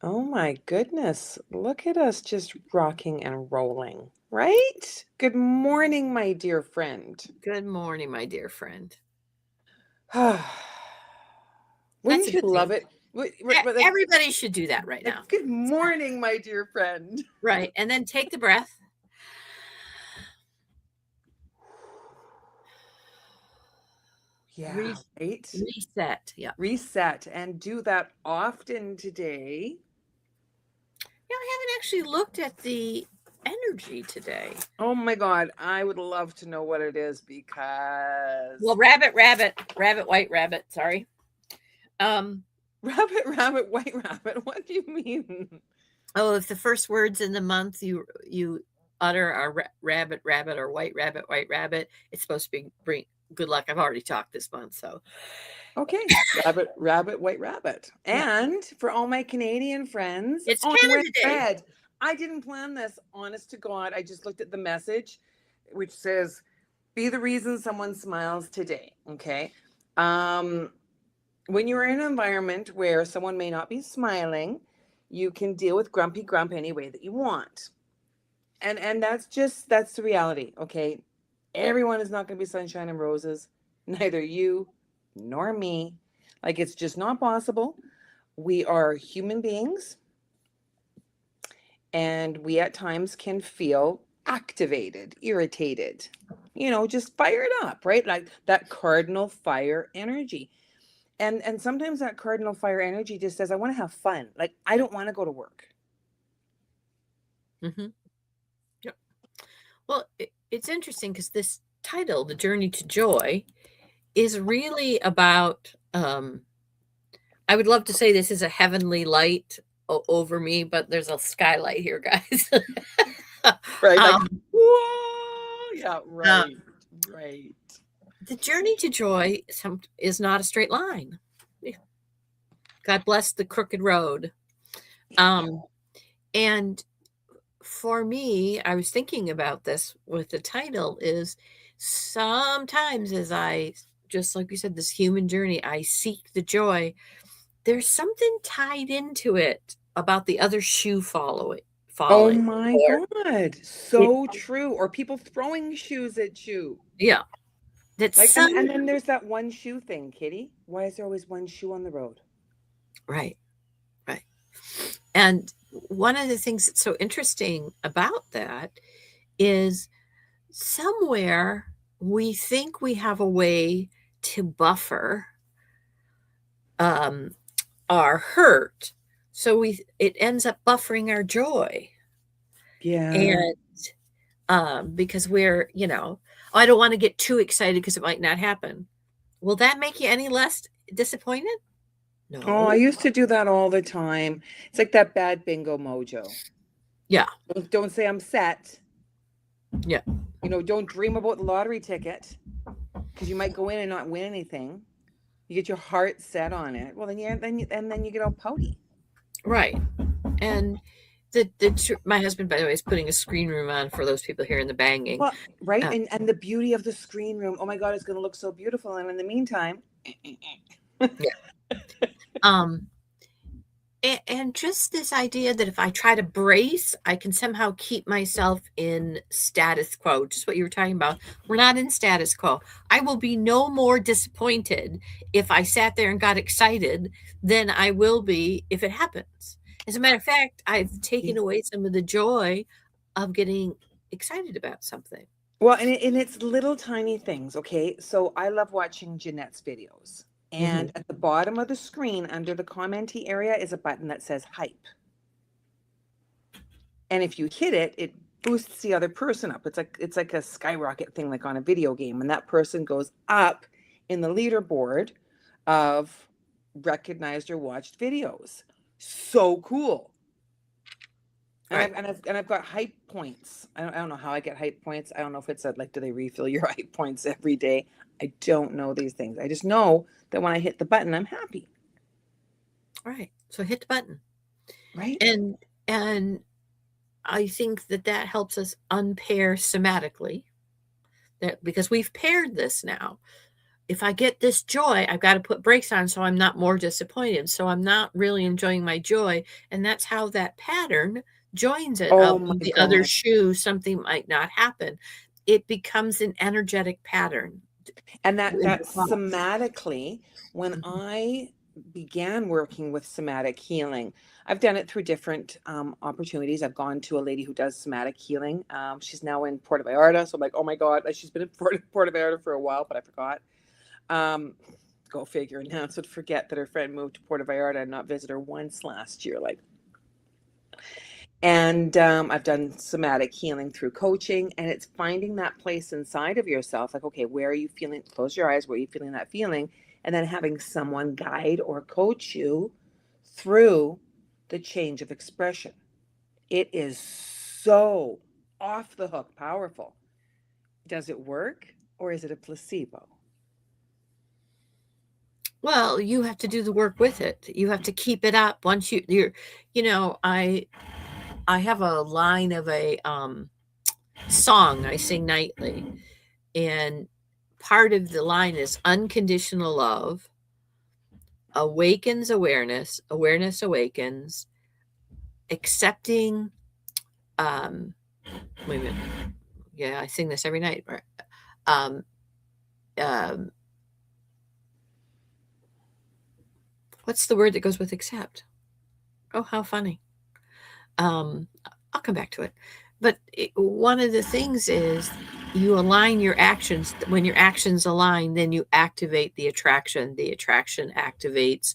Oh my goodness. Look at us just rocking and rolling, right? Good morning, my dear friend. Good morning, my dear friend. That's a Wouldn't you good love thing. it? Like, Everybody should do that right now. good morning, my dear friend. Right. And then take the breath. Yeah, Re- right? reset. Yeah. Reset and do that often today. Yeah, I haven't actually looked at the energy today. Oh my God, I would love to know what it is because Well, rabbit, white rabbit. Sorry. Um, rabbit, rabbit, white rabbit. What do you mean? if the first words in the month you utter are rabbit, rabbit, or white rabbit, it's supposed to bring good luck. I've already talked this month, so Okay, rabbit, rabbit, white rabbit. yeah. And for all my Canadian friends, It's oh, I'm wearing Canada Day. red. I didn't plan this, honest to God. I just looked at the message, which says, be the reason someone smiles today. Okay. Um, when you're in an environment where someone may not be smiling, you can deal with grumpy grump any way that you want. And that's the reality. Okay. Everyone is not going to be sunshine and roses, neither you nor me. Like, it's just not possible. We are human beings, and we at times can feel activated, irritated, just fired up, right? Like that cardinal fire energy. And sometimes that cardinal fire energy just says, I want to have fun. Like, I don't want to go to work. Mm-hmm. Yep. Well, it's interesting because this title, The Journey to Joy, is really about. I would love to say this is a heavenly light over me, but there's a skylight here, guys. Right? Like, um, whoa. Yeah, uh, right. Right. the journey to joy is not a straight line. God bless the crooked road. Um, and for me, I was thinking about this with the title is sometimes as I, just like you said, this human journey, I seek the joy. There's something tied into it about the other shoe Oh falling, my or God. it, So true. Or people throwing shoes at you. yeah, that Like, and some, then there's that one shoe thing, Kitty. Why is there always one shoe on the road? right, right. And one of the things that's so interesting about that is somewhere we think we have a way to buffer um, our hurt, so it ends up buffering our joy, Yeah. and because we're oh, I don't want to get too excited because it might not happen. Will that make you any less disappointed? Oh, I No. used to do that all the time. It's like that bad bingo mojo. Yeah. Don't say I'm set. Yeah. Don't dream about the lottery ticket because you might go in and not win anything. You get your heart set on it. Well, then you get all pouty. Right. And my husband, by the way, is putting a screen room on for those people hearing the banging. Well, right, Uh, and the beauty of the screen room. Oh my God, it's going to look so beautiful. And in the meantime, yeah. Um, and just this idea that if I try to brace, I can somehow keep myself in status quo. Just what you were talking about. We're not in status quo. I will be no more disappointed if I sat there and got excited than I will be if it happens. As a matter of fact, I've taken away some of the joy of getting excited about something. well, and it's little tiny things, okay? So I love watching Jeanette's videos. Hmm. And at the bottom of the screen, under the commenty area, is a button that says hype. And if you hit it, it boosts the other person up. It's like a skyrocket thing, like on a video game. And that person goes up in the leaderboard of recognized or watched videos. So cool. And Right. I've got hype points. I don't know how I get hype points. I don't know if it's like, do they refill your hype points every day? I don't know these things. I just know that when I hit the button, I'm happy. Right. So hit the button. Right? And I think that helps us unpair somatically, that because we've paired this now. if I get this joy, I've got to put brakes on so I'm not more disappointed. So I'm not really enjoying my joy. And that's how that pattern joins it Oh of my the other God. shoe, something might not happen. It becomes an energetic pattern. And In that the thought. somatically, when Mhm. I began working with somatic healing, I've done it through different opportunities. I've gone to a lady who does somatic healing. She's now in Puerto Vallarta. So I'm like, oh my God, like she's been in Puerto Vallarta for a while, but I forgot. Um, Go figure. Nance would forget that her friend moved to Puerto Vallarta and not visit her once last year. Like, and I've done somatic healing through coaching, and it's finding that place inside of yourself. Like, okay, where are you feeling? Close your eyes. Where are you feeling that feeling? And then having someone guide or coach you through the change of expression. It is so off the hook powerful. Does it work, or is it a placebo? Well, you have to do the work with it. You have to keep it up. Once you're, I have a line of a song I sing nightly, and part of the line is unconditional love awakens awareness, awareness awakens, accepting. Um, Wait a minute. Yeah, I sing this every night. Um, um, what's the word that goes with accept? Oh, how funny. Um, I'll come back to it. But one of the things is you align your actions. When your actions align, then you activate the attraction. The attraction activates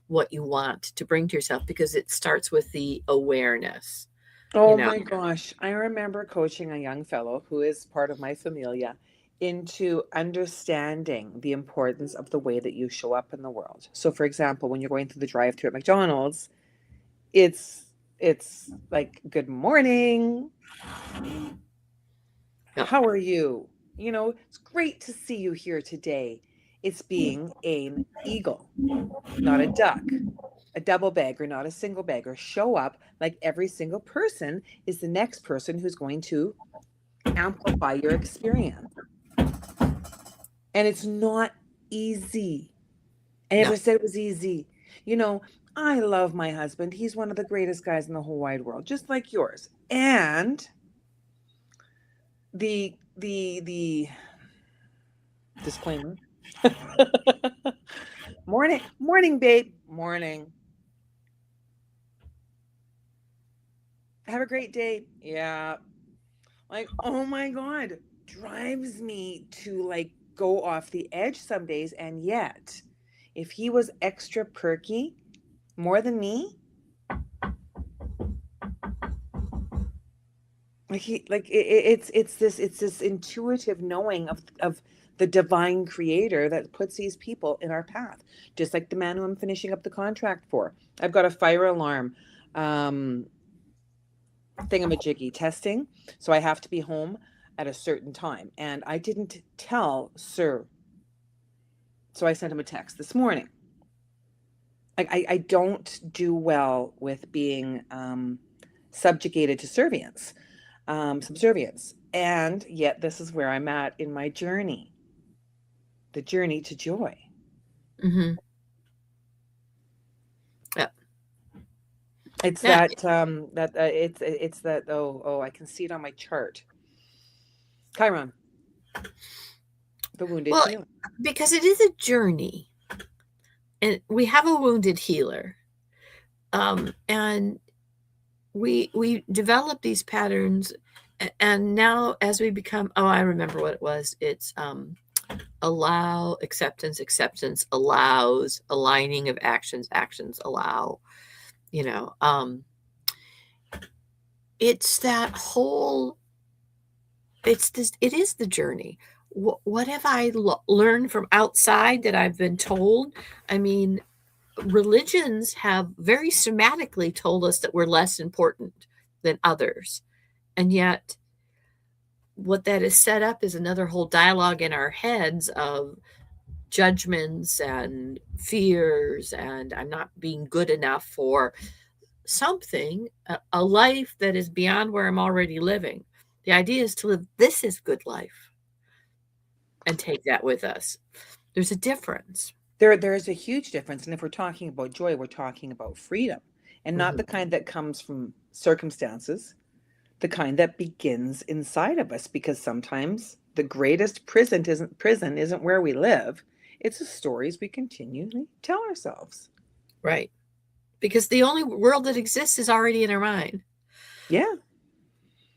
what you want to bring to yourself because it starts with the awareness, you Oh know. my gosh. I remember coaching a young fellow who is part of my familia into understanding the importance of the way that you show up in the world. So for example, when you're going through the drive-thru at McDonald's, it's it's like good morning. Yep. How are you? You know, it's great to see you here today. It's being an eagle, not a duck, a double bagger, not a single bagger. Show up like every single person is the next person who's going to amplify your experience. And it's not easy. I No. never said it was easy. You know, I love my husband. He's one of the greatest guys in the whole wide world, just like yours. And the disclaimer. Morning, babe. Morning. Have a great day. Yeah. Like, oh my God, drives me to like go off the edge some days. And yet, if he was extra perky more than me, like it's this intuitive knowing of the divine creator that puts these people in our path. Just like the man who I'm finishing up the contract for. I've got a fire alarm um thingamajiggy testing, so I have to be home at a certain time. And I didn't tell Sir, so I sent him a text this morning. I don't do well with being subjugated to subservience. And yet, this is where I'm at in my journey, the journey to joy. Mm-hmm. Yep. It's Yeah. it's that I can see it on my chart. Chiron, the wounded Well, healer. because it is a journey, and we have a wounded healer, and we develop these patterns, and now as we become, oh, I remember what it was. It's allow, acceptance, acceptance allows, aligning of actions, actions allow. You know, it's that whole. It's this. It is the journey. What have I learned from outside that I've been told? I mean, religions have very somatically told us that we're less important than others. And yet, what that is set up is another whole dialogue in our heads of judgments and fears, and I'm not being good enough for something, a life that is beyond where I'm already living. The idea is to live this is good life and take that with us. There's a difference. There is a huge difference. And if we're talking about joy, we're talking about freedom, and not Mhm. the kind that comes from circumstances, the kind that begins inside of us. Because sometimes the greatest prison isn't where we live. It's the stories we continually tell ourselves. Right. Because the only world that exists is already in our mind. Yeah. You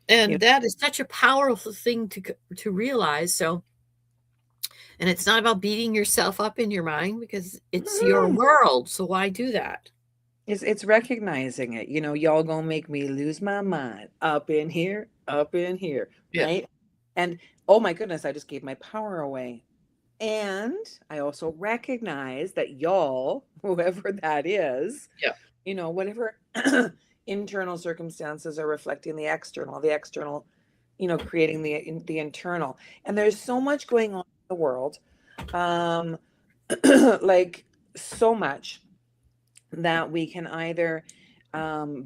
And that is such a powerful thing to realize. So, and it's not about beating yourself up in your mind because it's your know, world. So why do that? it's recognizing it. Y'all gonna make me lose my mind up in here, Yeah. right? And oh my goodness, I just gave my power away. And I also recognize that y'all, whoever that is, Yeah. whatever internal circumstances are reflecting the external, creating the internal. And there's so much going on in the world, um, like so much that we can either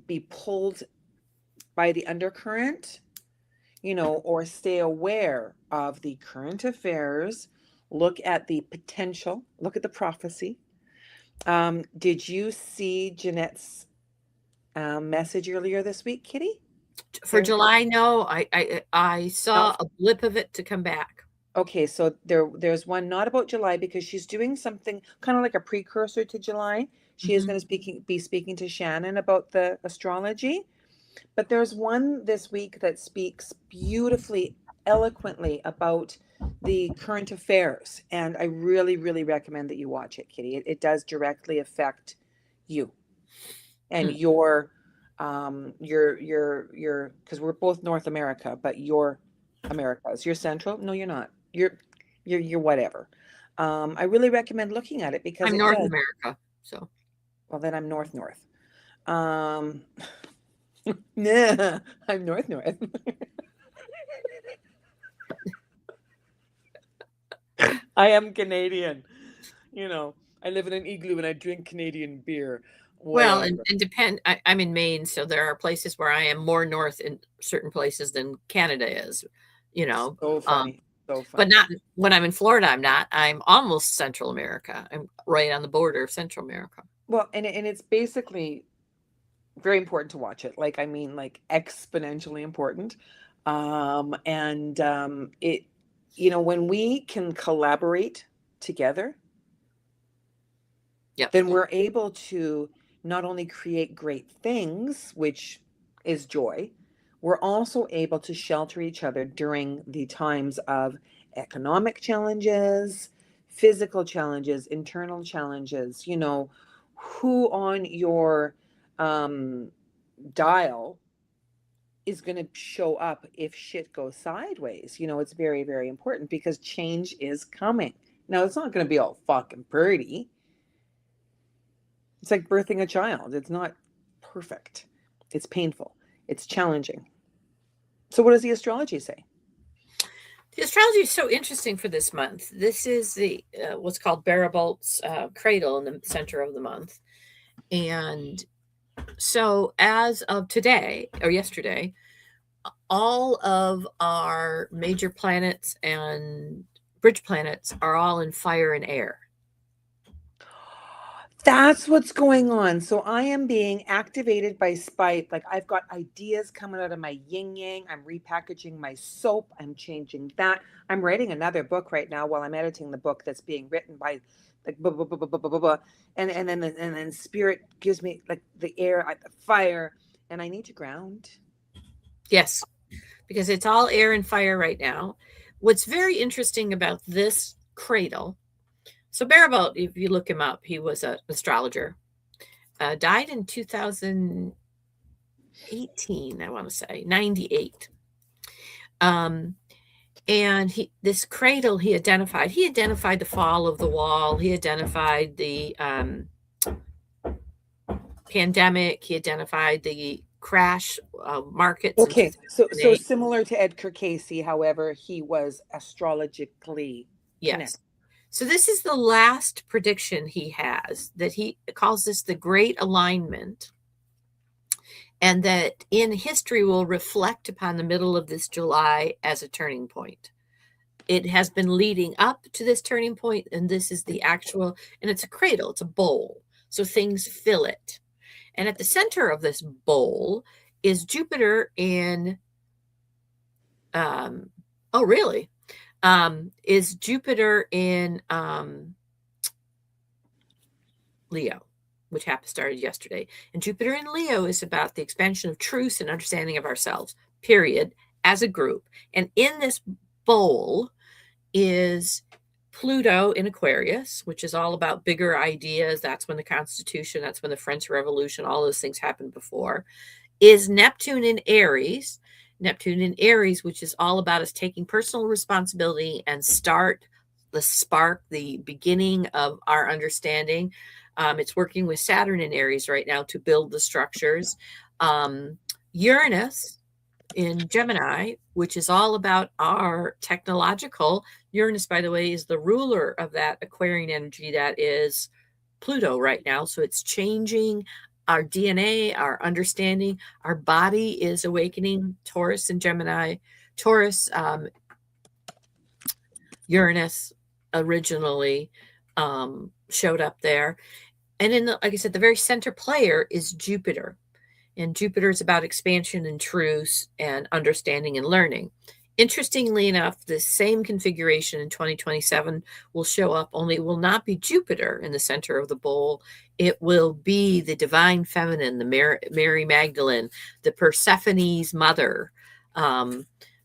be pulled by the undercurrent, or stay aware of the current affairs, look at the potential, look at the prophecy. Did you see Jeanette's message earlier this week, Kitty? For There. July, no, I No. saw a blip of it to come back. Okay, so there's one not about July, because she's doing something kind of like a precursor to July. She is Mhm. going to be speaking to Shannon about the astrology. But there's one this week that speaks beautifully, eloquently about the current affairs. And I really, really recommend that you watch it, Kitty. It does directly affect you and Hmm. because we're both North America, but your Americas. You're Central? No, you're not. You're whatever. I really recommend looking at it because I'm it North does. America, so Well, then I'm North. Um, nah, I'm North. I am Canadian. I live in an igloo and I drink Canadian beer. well, Whatever. and depend. I'm in Maine, so there are places where I am more north in certain places than Canada is. You know, So um, funny. So but funny. not when I'm in Florida. I'm not. I'm almost Central America. I'm right on the border of Central America. Well, and it's basically very important to watch it. Like, I mean, like exponentially important. And it, when we can collaborate together, Yep. then we're able to not only create great things, which is joy, we're also able to shelter each other during the times of economic challenges, physical challenges, internal challenges. Who on your um, dial is going to show up if shit goes sideways. It's very, very important because change is coming. Now, it's not going to be all fucking pretty. It's like birthing a child. It's not perfect. It's painful. It's challenging. So, what does the astrology say? The astrology is so interesting for this month. This is the what's called Barabolt's cradle in the center of the month, and so as of today or yesterday, all of our major planets and bridge planets are all in fire and air. That's what's going on. So I am being activated by spite. Like, I've got ideas coming out of my yin yang. I'm repackaging my soap. I'm changing that. I'm writing another book right now while I'm editing the book that's being written by like blah, blah, blah, blah, blah, blah, blah. And then spirit gives me like the air, the fire, and I need to ground. Yes, because it's all air and fire right now. What's very interesting about this cradle, so Barabolt, if you look him up, he was an astrologer. Died in 2018, I want to say, 98. And this cradle he identified the fall of the wall, he identified the pandemic, he identified the crash of markets in Okay, so 2008. similar to Edgar Casey, however, he was astrologically Yes. connected. So this is the last prediction he has, that he calls this the great alignment, and that in history will reflect upon the middle of this July as a turning point. it has been leading up to this turning point, and this is the actual, and it's a cradle, it's a bowl. So things fill it. And at the center of this bowl is Jupiter in, oh, really? Is Jupiter in Leo, which happened started yesterday. And Jupiter in Leo is about the expansion of truth and understanding of ourselves, period, as a group. And in this bowl is Pluto in Aquarius, which is all about bigger ideas. That's when the Constitution, that's when the French Revolution, all those things happened before. Is Neptune in Aries. Neptune in Aries, which is all about us taking personal responsibility and start the spark, the beginning of our understanding. It's working with Saturn in Aries right now to build the structures. Uranus in Gemini, which is all about our technological. Uranus, by the way, is the ruler of that Aquarian energy that is Pluto right now. So it's changing our DNA, our understanding. Our body is awakening. Taurus and Gemini. Taurus, Uranus originally showed up there. And in the, like I said, the very center player is Jupiter. And Jupiter is about expansion and truth and understanding and learning. Interestingly enough, the same configuration in 2027 will show up, only it will not be Jupiter in the center of the bowl. It will be the divine feminine, the Mary Magdalene, the Persephone's mother,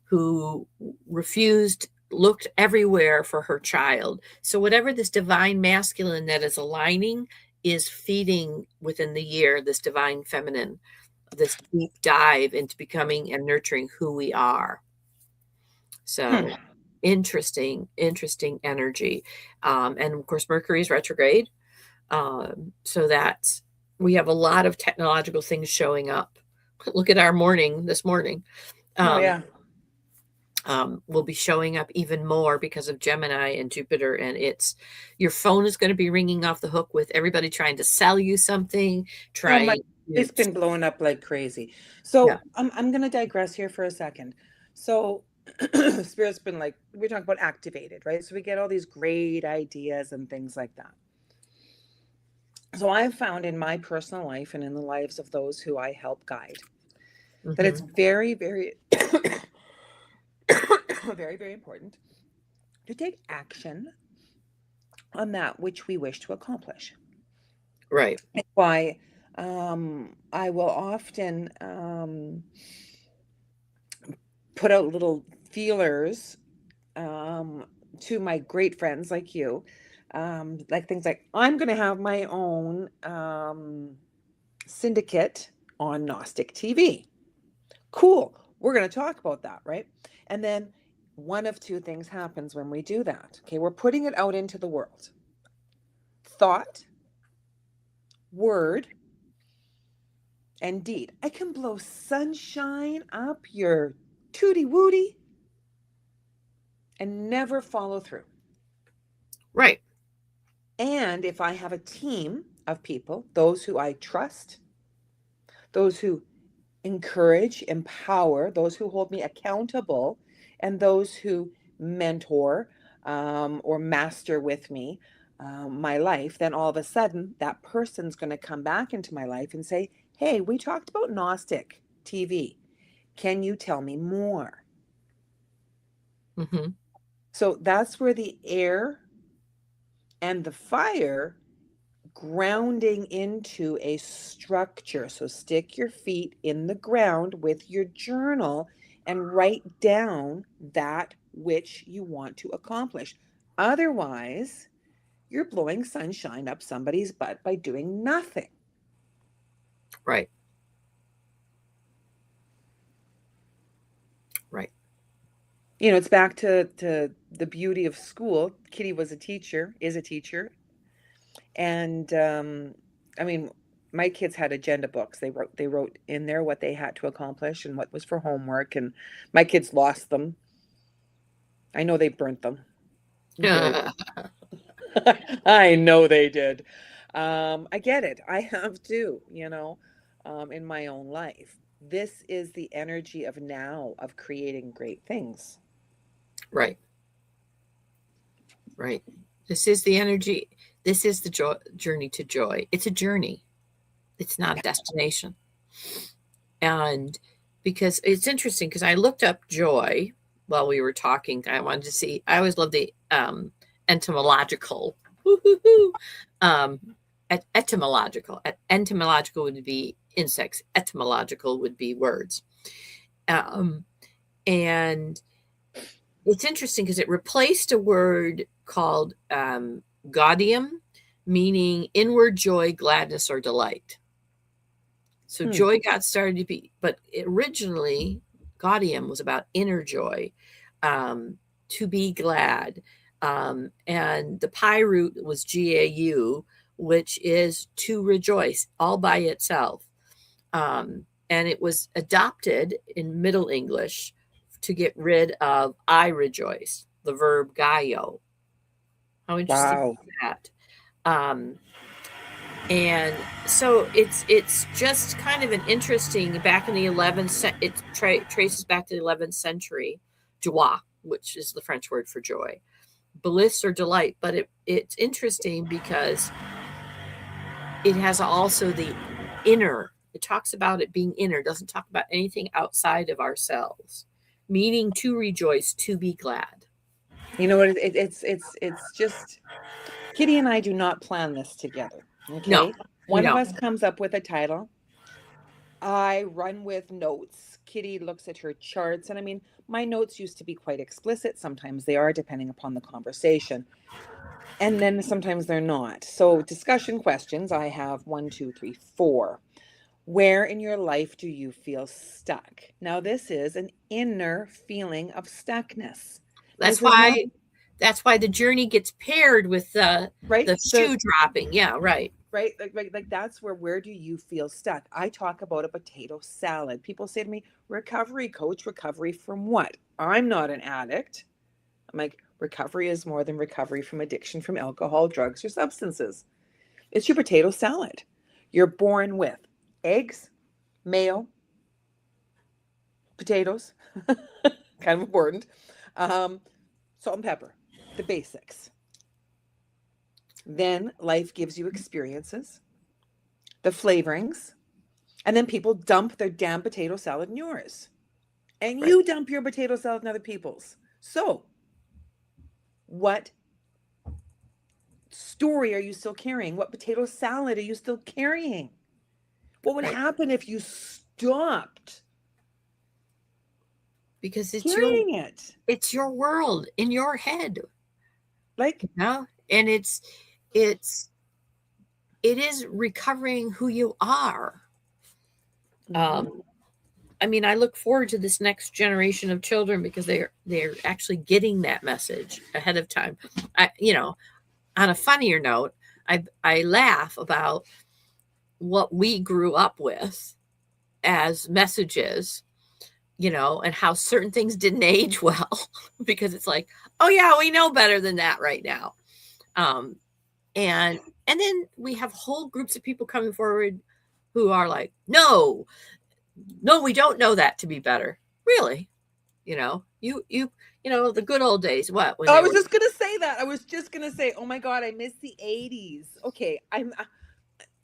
who refused, looked everywhere for her child. So whatever this divine masculine that is aligning is feeding within the year this divine feminine, this deep dive into becoming and nurturing who we are. So interesting energy. And of course, Mercury is retrograde. So that we have a lot of technological things showing up. Look at our morning this morning. Will be showing up even more because of Gemini and Jupiter. And it's, your phone is going to be ringing off the hook with everybody trying to sell you something. It's been blowing up like crazy. So yeah. I'm going to digress here for a second. So Spirit's been like, we're talking about activated, right? So we get all these great ideas and things like that. So I've found in my personal life and in the lives of those who I help guide that it's very, very, very, very important to take action on that which we wish to accomplish. Right. That's why I will often put out little feelers to my great friends like you, like things like, I'm going to have my own syndicate on Gnostic TV. Cool. We're going to talk about that, right? And then one of two things happens when we do that. Okay, we're putting it out into the world. Thought, word, and deed. I can blow sunshine up your tootie wootie and never follow through. Right. And if I have a team of people, those who I trust, those who encourage, empower, those who hold me accountable, and those who mentor or master with me my life, then all of a sudden that person's going to come back into my life and say, hey, we talked about Gnostic TV. Can you tell me more? So that's where the air and the fire grounding into a structure. So stick your feet in the ground with your journal and write down that which you want to accomplish. Otherwise, you're blowing sunshine up somebody's butt by doing nothing. Right. Right. You know, it's back to the beauty of school. Kitty was a teacher, is a teacher. And I mean, my kids had agenda books. They wrote in there what they had to accomplish and what was for homework. And my kids lost them. I know they burnt them. I know they did. I get it. I have too, you know, in my own life. This is the energy of now of creating great things. Right. Right. This is the energy. This is the journey to joy. It's a journey. It's not a destination. And because it's interesting, because I looked up joy while we were talking. I wanted to see, I always love the entomological. Um, etymological. Entomological would be insects. Etymological would be words. Um, and it's interesting because it replaced a word called gaudium, meaning inward joy, gladness, or delight. So joy got started to be, but originally gaudium was about inner joy, to be glad. And the Pi root was GAU, which is to rejoice all by itself. And it was adopted in Middle English to get rid of I rejoice, the verb gaio. How interesting Wow. is that? And so it's just kind of an interesting, back in the 11th, it traces back to the 11th century, joie, which is the French word for joy, bliss or delight. But it's interesting because it has also the inner. It talks about it being inner, doesn't talk about anything outside of ourselves, meaning to rejoice, to be glad. You know what? It's just Kitty and I do not plan this together. No, Okay. we One of don't. us comes up with a title. I run with notes. Kitty looks at her charts. And I mean, my notes used to be quite explicit. Sometimes they are, depending upon the conversation. And then sometimes they're not. So, discussion questions I have 1, 2, 3, 4. Where in your life do you feel stuck? Now, this is an inner feeling of stuckness. That's This is not why the journey gets paired with right. the shoe dropping. Yeah, right. Right, like that's where do you feel stuck? I talk about a potato salad. People say to me, recovery coach, recovery from what? I'm not an addict. I'm like, recovery is more than recovery from addiction from alcohol, drugs, or substances. It's your potato salad. You're born with eggs, mayo, potatoes, kind of important, salt and pepper, the basics. Then life gives you experiences, the flavorings, and then people dump their damn potato salad in yours. And Right. you dump your potato salad in other people's. So, what story are you still carrying? What potato salad are you still carrying? What would Right. happen if you stopped Because carrying it? it's your world in your head. Like, No, and it is recovering who you are. I mean, I look forward to this next generation of children because they're actually getting that message ahead of time. On a funnier note, I laugh about what we grew up with as messages, and how certain things didn't age well because it's like, oh yeah, we know better than that right now. And then we have whole groups of people coming forward who are like, no, we don't know that to be better. Really? The good old days. What? When I they was were just gonna say that. I was just gonna say, oh my god, I miss the '80s. Okay,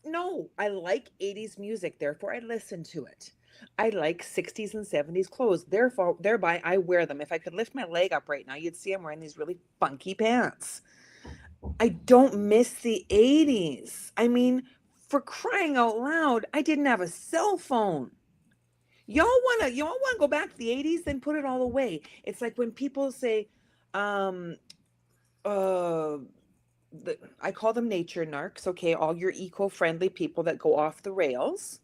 no, I like '80s music, therefore I listen to it. I like '60s and '70s clothes, therefore thereby I wear them. If I could lift my leg up right now, you'd see I'm wearing these really funky pants. I don't miss the '80s. I mean, for crying out loud, I didn't have a cell phone. Y'all wanna go back to the '80s, then put it all away. It's like when people say, um, uh I call them nature narcs, okay, all your eco-friendly people that go off the rails.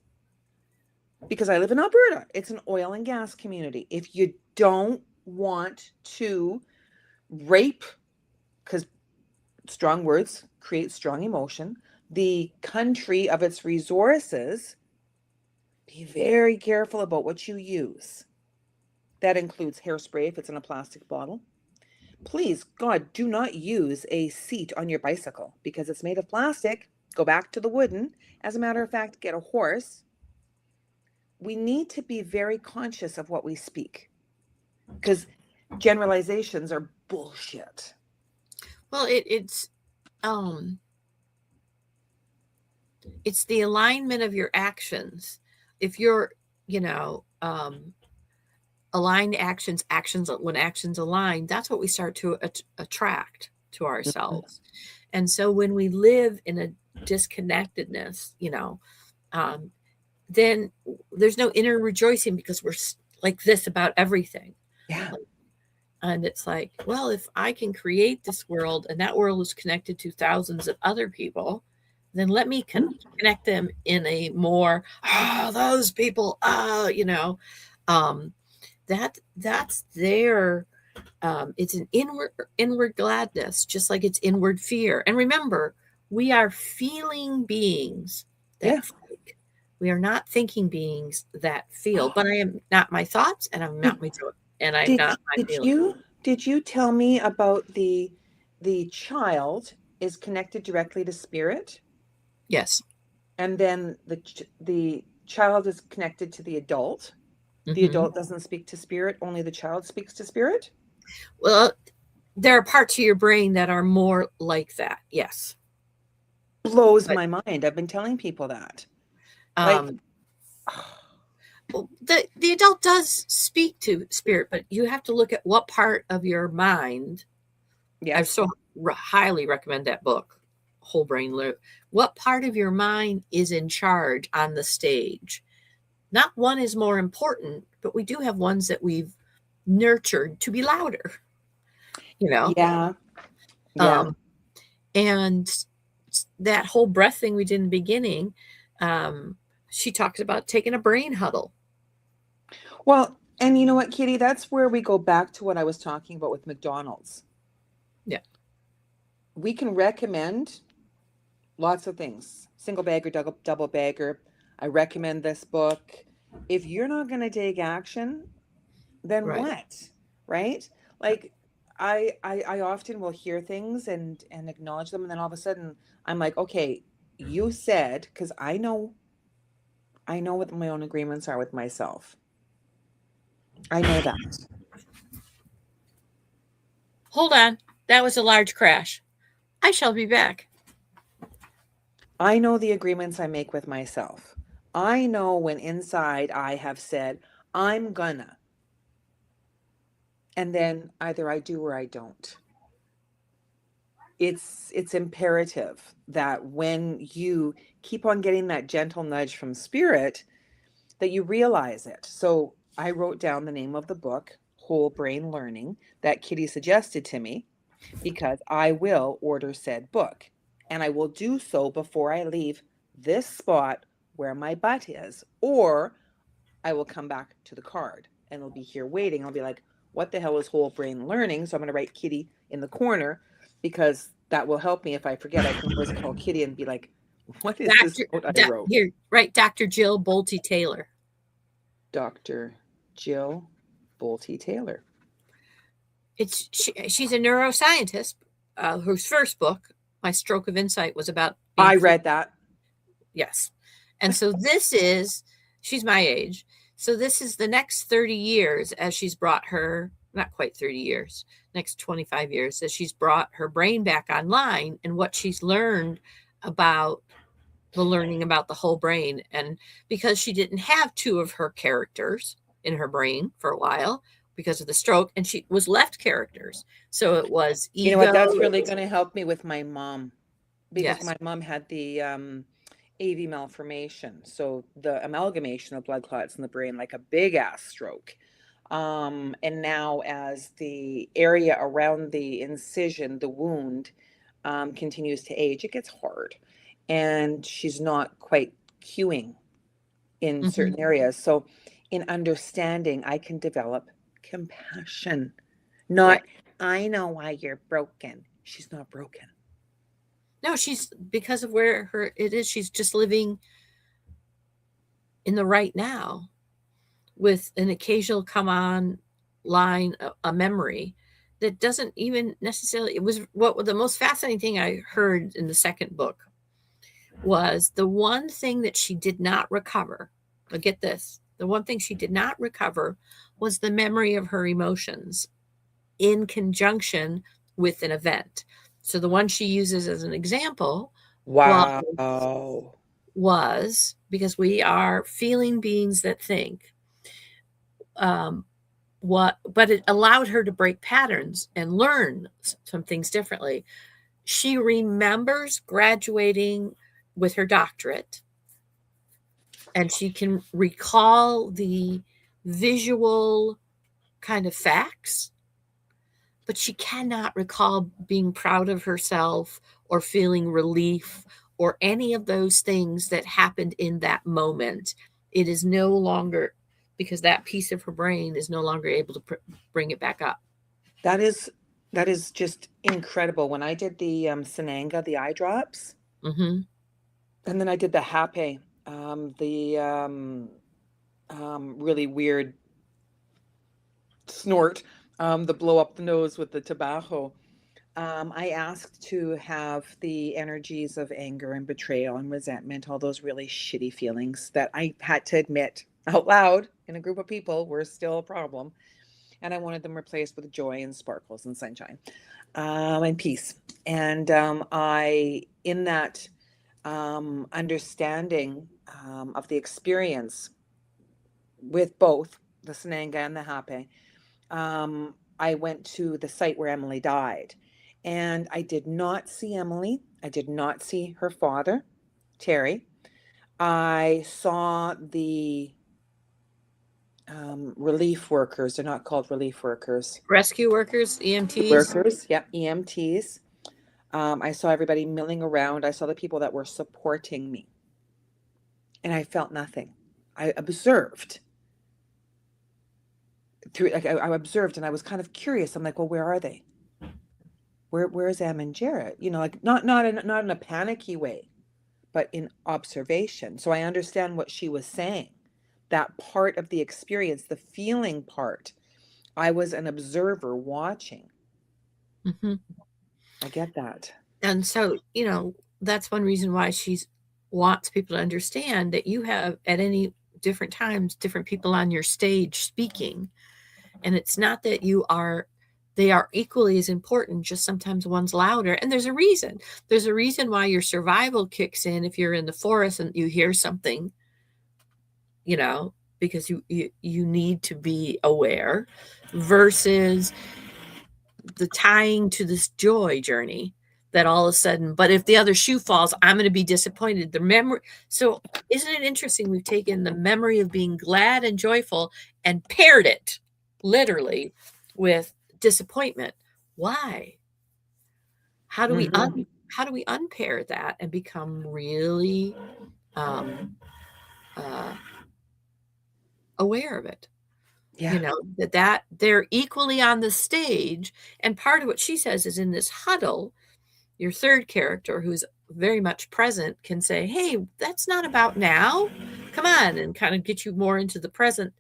Because I live in Alberta. It's an oil and gas community. If you don't want to rape, because strong words create strong emotion, the country of its resources, be very careful about what you use. That includes hairspray if it's in a plastic bottle. Please, God, do not use a seat on your bicycle because it's made of plastic. Go back to the wooden. As a matter of fact, get a horse. We need to be very conscious of what we speak because generalizations are bullshit. Well, it's the alignment of your actions. If you're, you know, aligned actions, when actions align, that's what we start to attract to ourselves. And so when we live in a disconnectedness, then there's no inner rejoicing because we're like this about everything. Yeah. And it's like, well, if I can create this world and that world is connected to thousands of other people, then let me connect them in a more, those people, that's their, it's an inward gladness, just like it's inward fear. And remember, we are feeling beings that think. We are not thinking beings that feel. But I am not my thoughts, and I'm not my joy, and I'm not my feelings. Did you tell me about the child is connected directly to spirit, Yes. and then the child is connected to the adult? The adult doesn't speak to spirit, only the child speaks to spirit? Well, there are parts of your brain that are more like that. Yes. Blows my mind. I've been telling people that. Like, well, the adult does speak to spirit, but you have to look at what part of your mind. yes. I so highly recommend that book, Whole Brain Loop. What part of your mind is in charge on the stage? Not one is more important, but we do have ones that we've nurtured to be louder. Yeah. And that whole breath thing we did in the beginning, she talks about taking a brain huddle. Well, and you know what, Kitty, that's where we go back to what I was talking about with McDonald's. Yeah. We can recommend lots of things. Single bagger, double bagger. I recommend this book. If you're not going to take action, then what? Right? Like, I often will hear things and acknowledge them, and then all of a sudden I'm like, okay, you said, because I know what my own agreements are with myself. I know that. Hold on. That was a large crash. I shall be back. I know the agreements I make with myself. I know when inside I have said, I'm gonna. And then either I do or I don't. It's imperative that when you keep on getting that gentle nudge from spirit, that you realize it. So I wrote down the name of the book, Whole Brain Learning, that Kitty suggested to me, because I will order said book. And I will do so before I leave this spot where my butt is, or I will come back to the card and it'll be here waiting. I'll be like, what the hell is Whole Brain Learning? So I'm going to write Kitty in the corner, because that will help me if I forget. I can always call Kitty and be like, what is this note I wrote? Here, right, Dr. Jill Bolte Taylor. Dr. Jill Bolte Taylor. She's a neuroscientist whose first book, My Stroke of Insight, was about. I read that. Yes. And so she's my age. So this is the next 30 years as she's brought her, not quite 30 years, next 25 years, as she's brought her brain back online and what she's learned about the learning about the whole brain. And because she didn't have two of her characters in her brain for a while because of the stroke, and she was left characters. So it was ego. You know what? That's really going to help me with my mom, because my mom had the AV malformation. So the amalgamation of blood clots in the brain, like a big ass stroke. And now as the area around the incision, the wound, continues to age, it gets hard. And she's not quite cueing in certain areas. So in understanding, I can develop compassion. Not, I know why you're broken. She's not broken. No, she's, because of where it is, she's just living in the right now with an occasional come on line, a memory that doesn't even necessarily, it was what the most fascinating thing I heard in the second book was the one thing that she did not recover. But get this, the one thing she did not recover was the memory of her emotions in conjunction with an event. So the one she uses as an example Wow. was because we are feeling beings that think. But it allowed her to break patterns and learn some things differently. She remembers graduating with her doctorate, and she can recall the visual kind of facts, but she cannot recall being proud of herself or feeling relief or any of those things that happened in that moment. It is no longer, because that piece of her brain is no longer able to bring it back up. That is just incredible. When I did the Sananga, the eye drops, Mm-hmm. and then I did the Hape, the really weird snort, the blow up the nose with the tobacco. I asked to have the energies of anger and betrayal and resentment, all those really shitty feelings that I had to admit out loud in a group of people were still a problem. And I wanted them replaced with joy and sparkles and sunshine, and peace. And in that understanding of the experience with both the Sananga and the Hape, I went to the site where Emily died. And I did not see Emily. I did not see her father, Terry. I saw the relief workers. They're not called relief workers. Rescue workers, EMTs. Workers, yep, EMTs. I saw everybody milling around. I saw the people that were supporting me. And I felt nothing. I observed through, like I observed, and I was kind of curious. I'm like, well, where are they? Where is Em and Jarrett? You know, like not in a panicky way, but in observation. So I understand what she was saying. That part of the experience, the feeling part, I was an observer watching. Mm-hmm. I get that. And so, that's one reason why she wants people to understand that you have at any different times different people on your stage speaking. And it's not that they are equally as important, just sometimes one's louder. And there's a reason. There's a reason why your survival kicks in if you're in the forest and you hear something, because you need to be aware, versus the tying to this joy journey that all of a sudden, but if the other shoe falls, I'm going to be disappointed. The memory. So isn't it interesting? We've taken the memory of being glad and joyful and paired it literally with disappointment. Why? How do we how do we unpair that and become really aware of it? Yeah. That they're equally on the stage. And part of what she says is in this huddle, your third character, who's very much present, can say, hey, that's not about now. Come on, and kind of get you more into the present.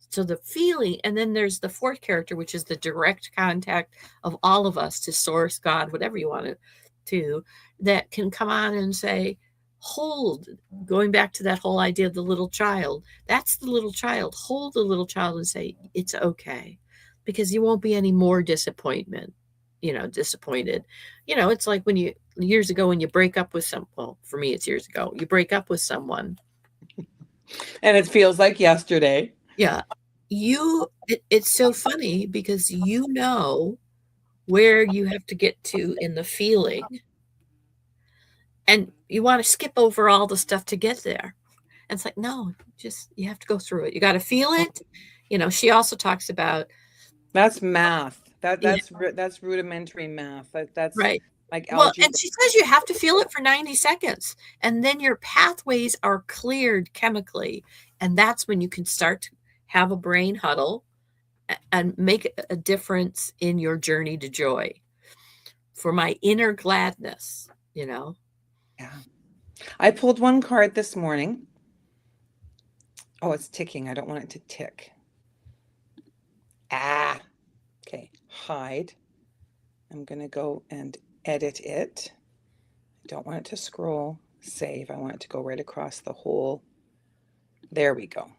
So the feeling, and then there's the fourth character, which is the direct contact of all of us to source, God, whatever you want to, that can come on and say, hold, going back to that whole idea of the little child. That's the little child. Hold the little child and say, it's okay, because you won't be any more disappointed. It's like when years ago, when you break up with well, for me, it's years ago, you break up with someone. And it feels like yesterday. Yeah. It's so funny because where you have to get to in the feeling, and you want to skip over all the stuff to get there. And it's like, no, just, you have to go through it. You got to feel it. She also talks about, That's math. That's rudimentary math. That's right. like Well, algebra. and she says you have to feel it for 90 seconds, and then your pathways are cleared chemically. And that's when you can start to have a brain huddle and make a difference in your journey to joy, for my inner gladness. Yeah. I pulled one card this morning. Oh, it's ticking. I don't want it to tick. Okay. Hide. I'm going to go and edit it. I don't want it to scroll. Save. I want it to go right across the whole. There we go.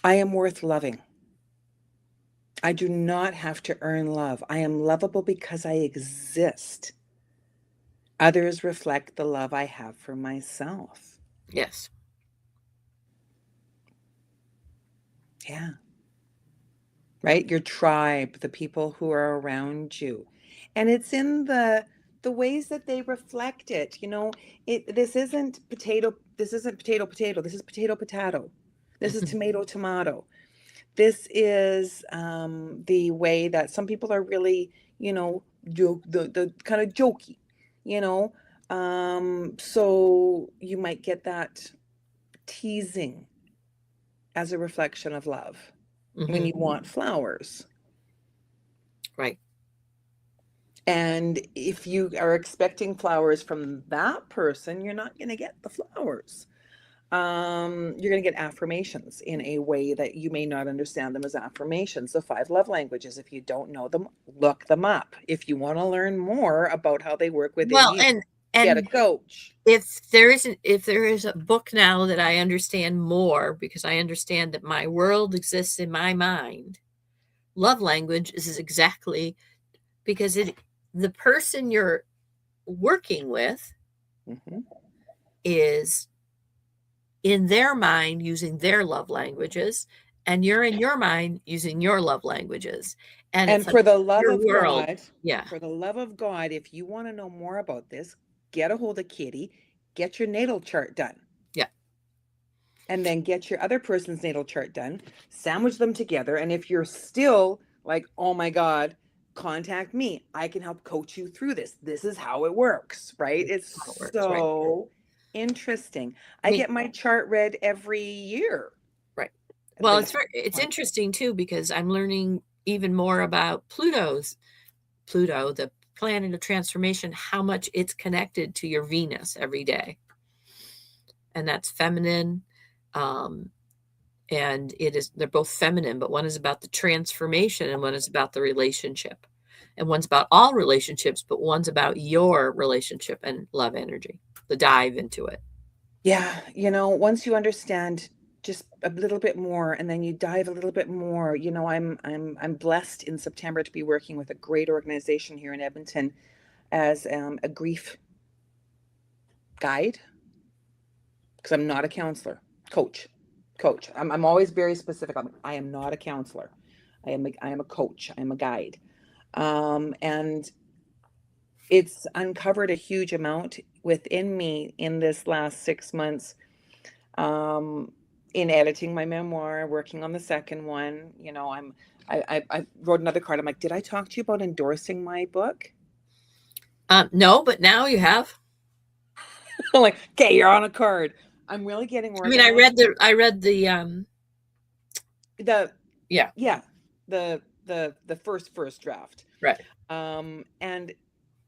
I am worth loving. I do not have to earn love. I am lovable because I exist. Others reflect the love I have for myself. Yes. Yeah. Right? Your tribe, the people who are around you. And it's in the ways that they reflect it. You know, this isn't potato, this isn't potato potato, this is potato potato. This is Mhm. tomato tomato. This is the way that some people are really, you know, the kind of jokey, you know. So you might get that teasing as a reflection of love when Mhm. you want flowers. Right. And if you are expecting flowers from that person, you're not going to get the flowers. You're going to get affirmations in a way that you may not understand them as affirmations. The five love languages, if you don't know them, look them up. If you want to learn more about how they work within Well, you, get a and coach. if there is a book now that I understand more, because I understand that my world exists in my mind, love language is exactly because the person you're working with Mhm. is in their mind using their love languages, and you're in your mind using your love languages, and it's And like for the love your of world. God, Yeah. for the love of God, if you want to know more about this, get a hold of Kitty, get your natal chart done. Yeah. And then get your other person's natal chart done, sandwich them together. And if you're still like, oh my God, contact me. I can help coach you through this. This is how it works, right? That's It's how it works, right? so interesting. I I mean, get my chart read every year. right. At Well, least it's once. interesting too because I'm learning even more about Pluto, the planet of transformation, how much it's connected to your Venus every day. And that's feminine. Um, and they're both feminine, but one is about the transformation and one is about the relationship. And one's about all relationships, but one's about your relationship and love energy, the dive into it. Yeah, you know, once you understand just a little bit more and then you dive a little bit more, you know, I'm blessed in September to be working with a great organization here in Edmonton as a grief guide because I'm not a counselor, coach, coach. I'm always very specific. I am not a counselor. I am a coach. I am a guide. And it's uncovered a huge amount within me in this last 6 months, um, in editing my memoir, working on the second one. You know, I wrote another card. I'm like, did I talk to you about endorsing my book? No, but now you have. I'm like, okay, you're on a card. I'm really getting I mean, I organized. read the The yeah, Yeah, the first draft. right. And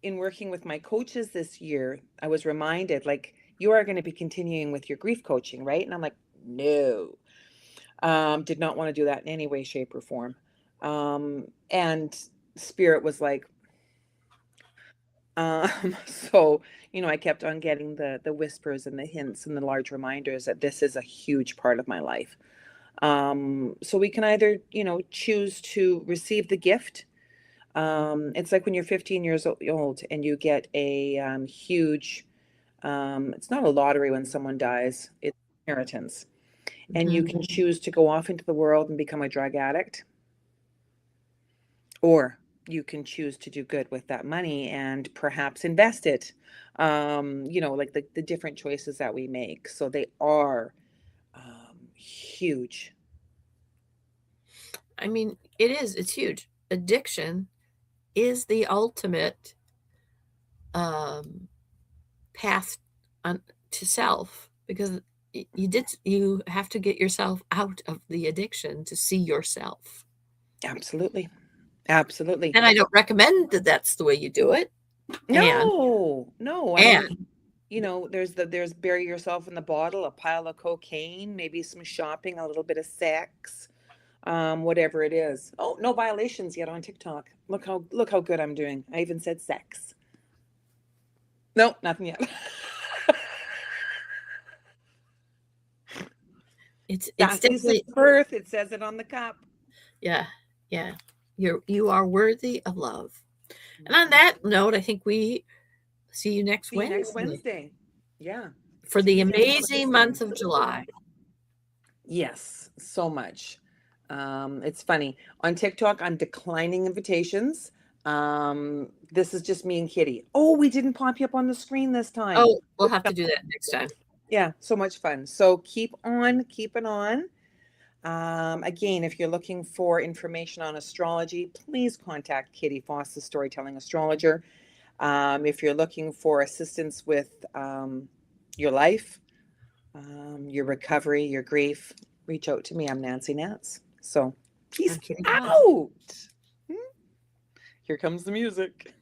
in working with my coaches this year, I was reminded, like, you are going to be continuing with your grief coaching, right? And I'm like, no. Did not want to do that in any way, shape, or form. And Spirit was like, so, you know, I kept on getting the whispers and the hints and the large reminders that this is a huge part of my life. So we can either, you know, choose to receive the gift. It's like when you're 15 years old and you get a huge, it's not a lottery when someone dies, it's inheritance. And you Hmm. can choose to go off into the world and become a drug addict, or you can choose to do good with that money and perhaps invest it. You know, like the different choices that we make. So they are huge. I mean, it's huge. Addiction is the ultimate um, path on to self because you have to get yourself out of the addiction to see yourself. Absolutely. Absolutely. And I don't recommend that that's the way you do it. And No, no. I mean, and you know, there's bury yourself in the bottle, a pile of cocaine, maybe some shopping, a little bit of sex, whatever it is. Oh, no violations yet on TikTok. Look how good I'm doing. I even said sex. No, nothing yet. it's Daphne's definitely birth. It says it on the cup. yeah. Yeah. You are worthy of love. And on that note, I think we see you next See you Wednesday next Wednesday. Yeah. for the Take care. Have a amazing good month one. of July. Yes, so much. It's funny. On TikTok, I'm declining invitations. This is just me and Kitty. Oh, we didn't pop you up on the screen this time. Oh, we'll have to do that next time. Yeah, so much fun. So keep on keeping on. Again, if you're looking for information on astrology, please contact Kitty Foss, the storytelling astrologer. If you're looking for assistance with your life, your recovery, your grief, reach out to me. I'm Nancy Nance. So peace I'm Kitty Foss. out. Here comes the music.